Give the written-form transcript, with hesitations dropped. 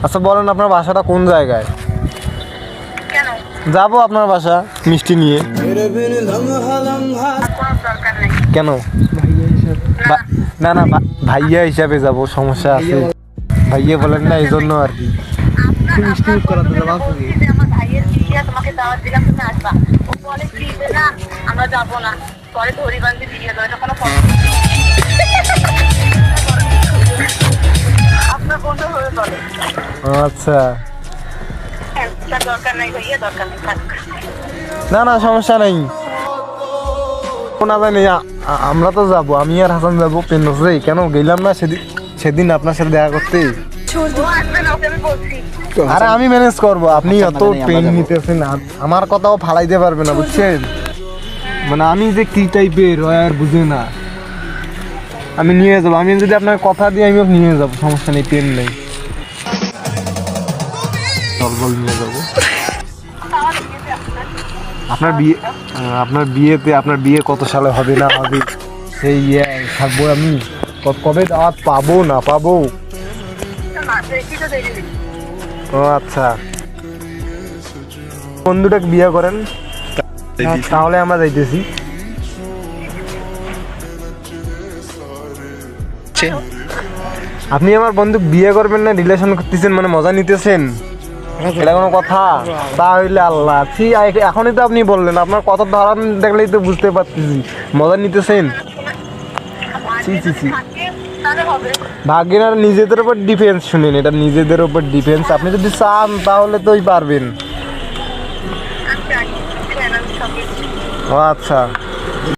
আচ্ছা বলেন আপনার বাসাটা কোন জায়গায়? কেন? যাবো আপনার বাসা মিষ্টি নিয়ে। কোনো দরকার নেই। কেন? না না ভাইয়া হিসাবে যাব, সমস্যা আছে। ভাইয়া বলেন না এই জন্য আর কি। বলছি যে আমার ভাইয়ের বিয়ে, তোমাকে দাওয়াত দিলাম, তুমি আসবা। ও বলে কি যে না আমরা যাবো না, পরে ধরি বান্ধি বিয়ে দেবো, এটা কোনো কথা না। আপনার বন্ধু হয়ে বলে আচ্ছা হ্যাঁ, তার দরকার নাই ভাইয়া, দরকার নেই, থাক। না না সমস্যা নেই। না জানি আমরা তো যাবো, আমি আর হাসান যাবো পেনসে। কেন গেলাম না সেদিন, সেদিন আপনার সাথে দেখা করতে। ও আসবে না, ওকে আমি বলছি। আরে আমি ম্যানেজ করবো, আপনি অত পেন নিতেছেন, আমার কথাও ফালাইতে পারবে না বুঝছেন। মানে আমি যে কি টাইপের আর বুঝে না। আমি নিয়ে যাবো, আমি যদি আপনার কথা দিই আমি নিয়ে যাবো, সমস্যা নেই, পেন নেই, টলবল নিয়ে যাবো। আপনার বিয়ে, আপনার বিয়েতে, আপনার বিয়ে কত সালে হবে না হবে সেই থাকবো আমি। কবে দাওয়াত পাবো না পাবো? না, দেখি তো দেরি নেই। ও আচ্ছা, বন্ধুটাকে বিয়ে করেন তাহলে আমরা যাইতেছি। আপনি আমার বন্ধু বিয়ে করবেন না রিলেশন করতেছেন, মানে মজা নিতেছেন, এটা কোনো কথা? তাহলে আল্লাহ এখনই তো আপনি বললেন, আপনার কত ধারণ দেখলেই তো বুঝতে পারতেছি মজা নিতেছেন। থাকে, তাহলে হবে। ভাগ্যের আর নিজেদের উপর ডিফেন্স, শুনেন এটা নিজেদের উপর ডিফেন্স। আপনি যদি চান তাহলে তোই পারবেন। আমি জানি, আমি সব কিছু। ও আচ্ছা।